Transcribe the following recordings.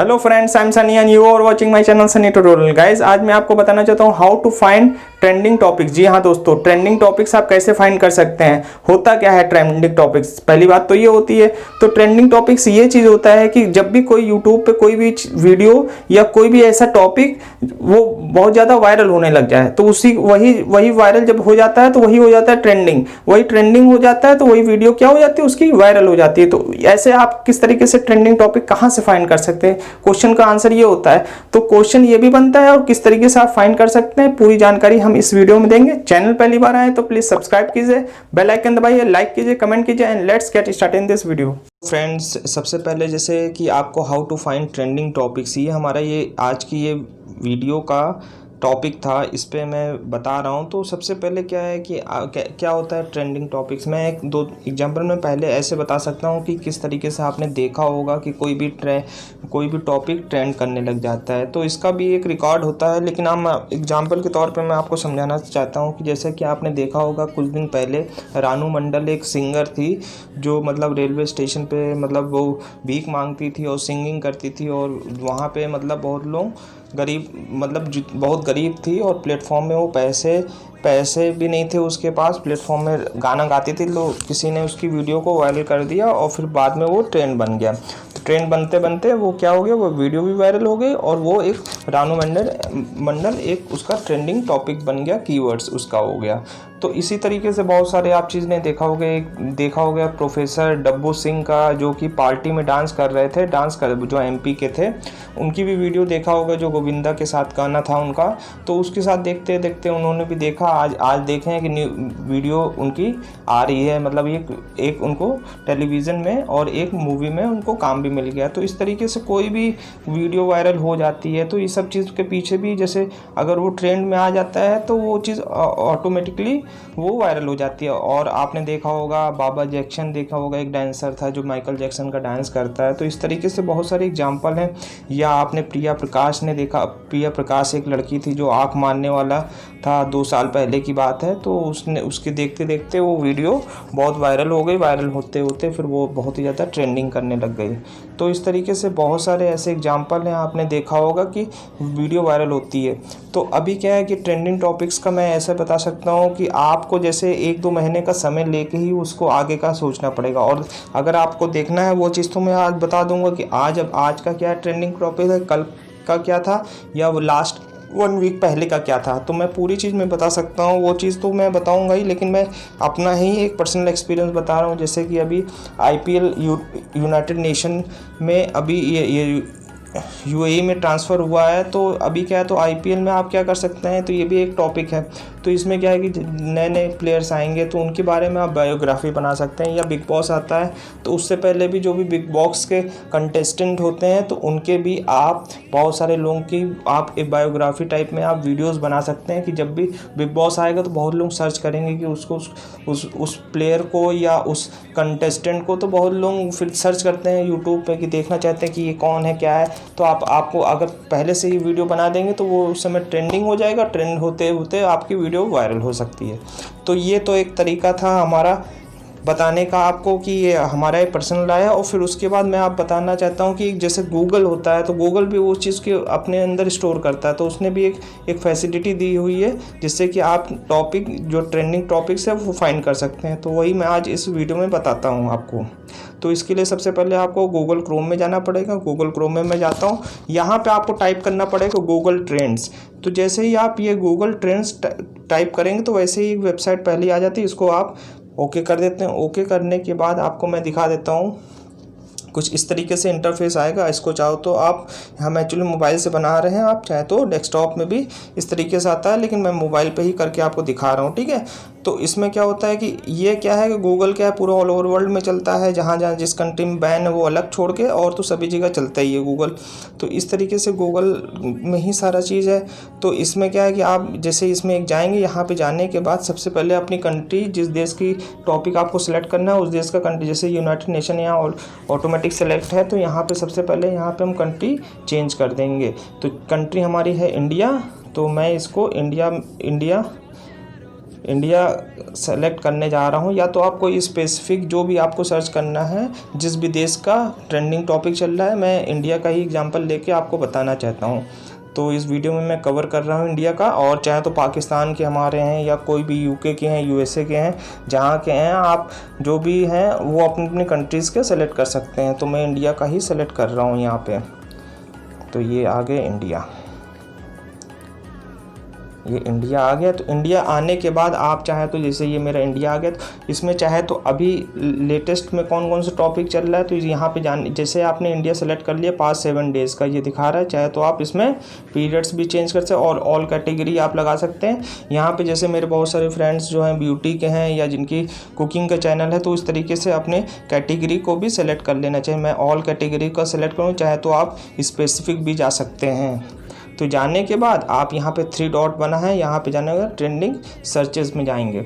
Hello friends, I am Sunny and you are watching my channel Sunny tutorial. Guys, आज मैं आपको बताना चाहता हूँ how to find trending topics. जी हाँ दोस्तों, ट्रेंडिंग टॉपिक्स आप कैसे फाइंड कर सकते हैं। होता क्या है ट्रेंडिंग टॉपिक्स? पहली बात तो ये होती है, तो ट्रेंडिंग टॉपिक्स ये चीज़ होता है कि जब भी कोई यूट्यूब पे कोई भी वीडियो या कोई भी ऐसा टॉपिक वो बहुत ज़्यादा वायरल होने लग जाए, तो उसी वही वायरल जब हो जाता है तो वही हो जाता है ट्रेंडिंग। वही ट्रेंडिंग हो जाता है तो वही वीडियो क्या हो जाती है, उसकी वायरल हो जाती है। तो ऐसे आप किस तरीके से ट्रेंडिंग टॉपिक कहाँ से फाइंड कर सकते हैं, क्वेश्चन का आंसर ये होता है। तो क्वेश्चन ये भी बनता है और किस तरीके से आप फाइंड कर सकते हैं, पूरी जानकारी हम इस वीडियो में देंगे। चैनल पहली बार आए तो प्लीज सब्सक्राइब कीजिए, बेल आइकन दबाइए, लाइक कीजिए, कमेंट कीजिए and let's get start in this video. Friends, सबसे पहले जैसे कि आपको how to find trending topics, ये हमारा ये आज की ये वीडियो का टॉपिक था, इस पे मैं बता रहा हूँ। तो सबसे पहले क्या है कि क्या होता है ट्रेंडिंग टॉपिक्स। मैं एक दो एग्जांपल में पहले ऐसे बता सकता हूँ कि किस तरीके से आपने देखा होगा कि कोई भी टॉपिक ट्रेंड करने लग जाता है, तो इसका भी एक रिकॉर्ड होता है। लेकिन हम एग्जांपल के तौर पे मैं आपको समझाना चाहता हूँ कि जैसे कि आपने देखा होगा कुछ दिन पहले रानू मंडल एक सिंगर थी, जो मतलब रेलवे स्टेशन पे मतलब वो भीख मांगती थी और सिंगिंग करती थी, और वहाँ पे मतलब बहुत लोग गरीब मतलब बहुत गरीब थी, और प्लेटफॉर्म में वो पैसे भी नहीं थे उसके पास, प्लेटफॉर्म में गाना गाती थी। लोग किसी ने उसकी वीडियो को वायरल कर दिया और फिर बाद में वो ट्रेंड बन गया। तो ट्रेंड बनते बनते वो क्या हो गया, वो वीडियो भी वायरल हो गई और वो एक रानू मंडल एक उसका ट्रेंडिंग टॉपिक बन गया, कीवर्ड्स उसका हो गया। तो इसी तरीके से बहुत सारे आप चीज़ ने देखा होगा प्रोफेसर डब्बू सिंह का, जो कि पार्टी में डांस कर रहे थे, जो एमपी के थे, उनकी भी वीडियो देखा होगा, जो गोविंदा के साथ गाना था उनका। तो उसके साथ देखते देखते उन्होंने भी देखा, आज देखे हैं कि न्यू वीडियो उनकी आ रही है, मतलब एक उनको टेलीविज़न में और एक मूवी में उनको काम भी मिल गया। तो इस तरीके से कोई भी वीडियो वायरल हो जाती है, तो ये सब चीज़ के पीछे भी जैसे अगर वो ट्रेंड में आ जाता है तो वो चीज़ ऑटोमेटिकली वो वायरल हो जाती है। और आपने देखा होगा बाबा जैक्सन, देखा होगा एक डांसर था जो माइकल जैक्सन का डांस करता है। तो इस तरीके से बहुत सारे एग्जाम्पल हैं। या आपने प्रिया प्रकाश ने देखा, प्रिया प्रकाश एक लड़की थी जो आँख मारने वाला था, 2 साल पहले की बात है। तो उसके देखते देखते वो वीडियो बहुत वायरल हो गई, वायरल होते होते फिर वो बहुत ही ज़्यादा ट्रेंडिंग करने लग गई। तो इस तरीके से बहुत सारे ऐसे एग्जाम्पल हैं, आपने देखा होगा कि वीडियो वायरल होती है। तो अभी क्या है कि ट्रेंडिंग टॉपिक्स का मैं ऐसा बता सकता हूँ कि आपको जैसे 1-2 महीने का समय लेके ही उसको आगे का सोचना पड़ेगा। और अगर आपको देखना है वो चीज़, तो मैं आज बता दूंगा कि आज का क्या ट्रेंडिंग टॉपिक है, कल का क्या था, या वो लास्ट 1 वीक पहले का क्या था। तो मैं पूरी चीज़ में बता सकता हूँ, वो चीज़ तो मैं बताऊंगा ही, लेकिन मैं अपना ही एक पर्सनल एक्सपीरियंस बता रहा हूँ। जैसे कि अभी आईपीएल यूनाइटेड नेशन में अभी ये यूएई में ट्रांसफ़र हुआ है। तो अभी क्या है, तो आईपीएल में आप क्या कर सकते हैं, तो ये भी एक टॉपिक है। तो इसमें क्या है कि नए नए प्लेयर्स आएंगे तो उनके बारे में आप बायोग्राफी बना सकते हैं। या बिग बॉस आता है तो उससे पहले भी जो भी बिग बॉस के कंटेस्टेंट होते हैं तो उनके भी आप बहुत सारे लोगों की आप एक बायोग्राफी टाइप में आप वीडियोस बना सकते हैं, कि जब भी बिग बॉस आएगा तो बहुत लोग सर्च करेंगे कि उसको उस प्लेयर को या उस कंटेस्टेंट को। तो बहुत लोग फिर सर्च करते हैं यूट्यूब पे कि देखना चाहते हैं कि ये कौन है, क्या है। तो आपको अगर पहले से ही वीडियो बना देंगे तो वो उस समय ट्रेंडिंग हो जाएगा, ट्रेंड होते होते आपकी वीडियो वायरल हो सकती है। तो ये तो एक तरीका था हमारा बताने का आपको कि ये हमारा एक पर्सनल आया। और फिर उसके बाद मैं आप बताना चाहता हूँ कि जैसे गूगल होता है, तो गूगल भी उस चीज़ के अपने अंदर स्टोर करता है। तो उसने भी एक फैसिलिटी दी हुई है जिससे कि आप टॉपिक जो ट्रेंडिंग टॉपिक्स है वो फाइंड कर सकते हैं। तो वही मैं आज इस वीडियो में बताता हूँ आपको। तो इसके लिए सबसे पहले आपको गूगल क्रोम में जाना पड़ेगा। गूगल क्रोम में मैं जाता हूँ, यहाँ पे आपको टाइप करना पड़ेगा गूगल ट्रेंड्स। तो जैसे ही आप ये गूगल ट्रेंड्स टाइप करेंगे तो वैसे ही वेबसाइट पहले आ जाती है, इसको आप ओके कर देते हैं। ओके करने के बाद आपको मैं दिखा देता हूँ, कुछ इस तरीके से इंटरफेस आएगा। इसको चाहो तो आप, हम एक्चुअली मोबाइल से बना रहे हैं, आप चाहे तो डेस्कटॉप में भी इस तरीके से आता है, लेकिन मैं मोबाइल पे ही करके आपको दिखा रहा हूँ, ठीक है। तो इसमें क्या होता है कि ये क्या है कि गूगल क्या है पूरा ऑल ओवर वर्ल्ड में चलता है, जहाँ जहाँ जिस कंट्री में बैन है वो अलग छोड़ के, और तो सभी जगह चलता ही है गूगल। तो इस तरीके से गूगल में ही सारा चीज़ है। तो इसमें क्या है कि आप जैसे इसमें एक जाएंगे, यहाँ पे जाने के बाद सबसे पहले अपनी कंट्री, जिस देश की टॉपिक आपको सिलेक्ट करना है उस देश का कंट्री, जैसे यूनाइटेड नेशन यहाँ ऑटोमेटिक सेलेक्ट है, तो यहाँ पे सबसे पहले यहाँ पे हम कंट्री चेंज कर देंगे। तो कंट्री हमारी है इंडिया, तो मैं इसको इंडिया इंडिया सेलेक्ट करने जा रहा हूँ, या तो आप कोई स्पेसिफिक जो भी आपको सर्च करना है, जिस भी देश का ट्रेंडिंग टॉपिक चल रहा है, मैं इंडिया का ही एग्जांपल लेके आपको बताना चाहता हूँ। तो इस वीडियो में मैं कवर कर रहा हूँ इंडिया का, और चाहे तो पाकिस्तान के हमारे हैं या कोई भी यूके के हैं, यूएसए के हैं, जहाँ के हैं आप जो भी हैं वो अपनी अपनी कंट्रीज़ के सेलेक्ट कर सकते हैं। तो मैं इंडिया का ही सेलेक्ट कर रहा हूँ यहाँ पे। तो ये आ गए इंडिया, ये इंडिया आ गया। तो इंडिया आने के बाद आप चाहे तो, जैसे ये मेरा इंडिया आ गया, तो इसमें चाहे तो अभी लेटेस्ट में कौन कौन सा टॉपिक चल रहा है, तो यहाँ पे जैसे आपने इंडिया सेलेक्ट कर लिया, पास्ट 7 डेज़ का ये दिखा रहा है। चाहे तो आप इसमें पीरियड्स भी चेंज कर सकते हैं और ऑल कैटेगरी आप लगा सकते हैं। यहाँ पे जैसे मेरे बहुत सारे फ्रेंड्स जो हैं ब्यूटी के हैं या जिनकी कुकिंग का चैनल है, तो इस तरीके से अपने कैटेगरी को भी सेलेक्ट कर लेना चाहिए। मैं ऑल कैटेगरी का सेलेक्ट करूँ, चाहे तो आप स्पेसिफिक भी जा सकते हैं। तो जाने के बाद आप यहाँ पे 3 डॉट बना है, यहाँ पे जाने का ट्रेंडिंग सर्चेस में जाएंगे।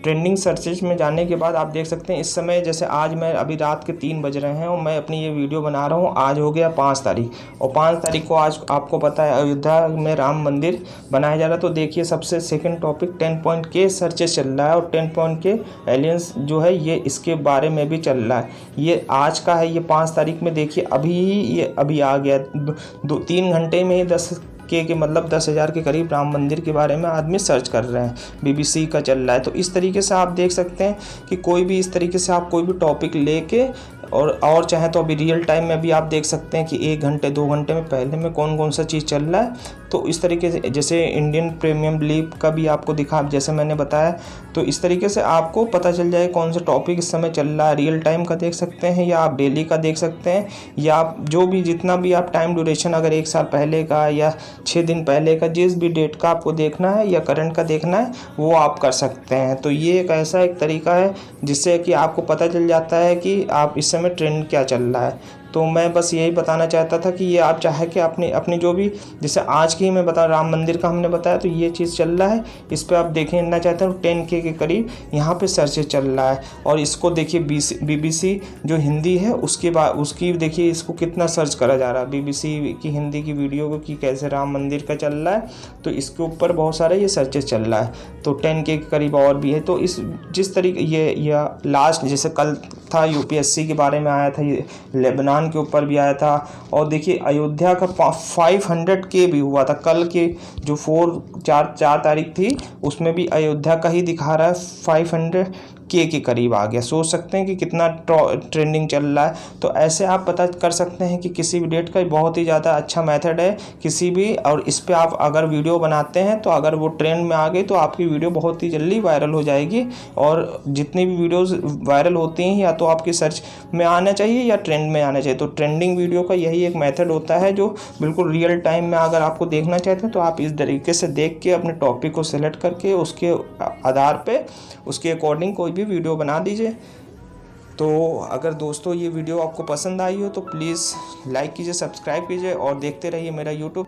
ट्रेंडिंग सर्चेस में जाने के बाद आप देख सकते हैं इस समय, जैसे आज मैं अभी रात के 3 बज रहे हैं और मैं अपनी ये वीडियो बना रहा हूँ। आज हो गया 5 तारीख, और 5 तारीख को आज आपको पता है अयोध्या में राम मंदिर बनाया जा रहा है। तो देखिए सबसे सेकंड टॉपिक 10 पॉइंट के सर्चेस चल रहा है, और 10 पॉइंट के एलियंस जो है ये इसके बारे में भी चल रहा है। ये आज का है, ये 5 तारीख में देखिए अभी ये अभी आ गया 2-3 घंटे में ही 10 के मतलब 10,000 के करीब राम मंदिर के बारे में आदमी सर्च कर रहे हैं। BBC का चल रहा है। तो इस तरीके से आप देख सकते हैं कि कोई भी इस तरीके से आप कोई भी टॉपिक लेके और चाहे तो अभी रियल टाइम में भी आप देख सकते हैं कि 1 घंटे 2 घंटे में पहले में कौन कौन सा चीज़ चल रहा है। तो इस तरीके से जैसे इंडियन प्रीमियम लीग का भी आपको दिखा, जैसे मैंने बताया, तो इस तरीके से आपको पता चल जाए कौन सा टॉपिक इस समय चल रहा है। रियल टाइम का देख सकते हैं, या आप डेली का देख सकते हैं, या आप जो भी जितना भी आप टाइम ड्यूरेशन अगर 1 साल पहले का या 6 दिन पहले का, जिस भी डेट का आपको देखना है या करंट का देखना है, वो आप कर सकते हैं। तो ये एक ऐसा एक तरीका है जिससे कि आपको पता चल जाता है कि आप इस समय ट्रेंड क्या चल रहा है। तो मैं बस यही बताना चाहता था कि ये आप चाहे कि अपनी जो भी, जैसे आज की मैं बता राम मंदिर का हमने बताया, तो ये चीज़ चल रहा है। इस पर आप देखना चाहते हैं 10K के करीब यहाँ पे सर्चेज चल रहा है। और इसको देखिए BBC जो हिंदी है उसके बाद उसकी देखिए इसको कितना सर्च करा जा रहा है, BBC की हिंदी की वीडियो को कि कैसे राम मंदिर का चल रहा है। तो इसके ऊपर बहुत सारे ये सर्चेज चल रहा है। तो 10K के करीब और भी है। तो इस जिस तरीके ये लास्ट जैसे कल था UPSC के बारे में आया था, ये लेबनान के ऊपर भी आया था। और देखिए अयोध्या का 500K भी हुआ था कल के, जो 4 तारीख थी उसमें भी अयोध्या का ही दिखा रहा है 500K के करीब आ गया। सोच सकते हैं कि कितना ट्रेंडिंग चल रहा है। तो ऐसे आप पता कर सकते हैं कि किसी भी डेट का बहुत ही ज़्यादा अच्छा मेथड है किसी भी, और इस पर आप अगर वीडियो बनाते हैं तो अगर वो ट्रेंड में आ गई तो आपकी वीडियो बहुत ही जल्दी वायरल हो जाएगी। और जितनी भी वीडियोज़ वायरल होती हैं या तो आपकी सर्च में आना चाहिए या ट्रेंड में आना चाहिए। तो ट्रेंडिंग वीडियो का यही एक मेथड होता है जो बिल्कुल रियल टाइम में अगर आपको देखना चाहते हैं तो आप इस तरीके से देख के अपने टॉपिक को सिलेक्ट करके उसके आधार पे उसके अकॉर्डिंग कोई भी वीडियो बना दीजिए। तो अगर दोस्तों ये वीडियो आपको पसंद आई हो तो प्लीज़ लाइक कीजिए, सब्सक्राइब कीजिए और देखते रहिए मेरा यूट्यूब।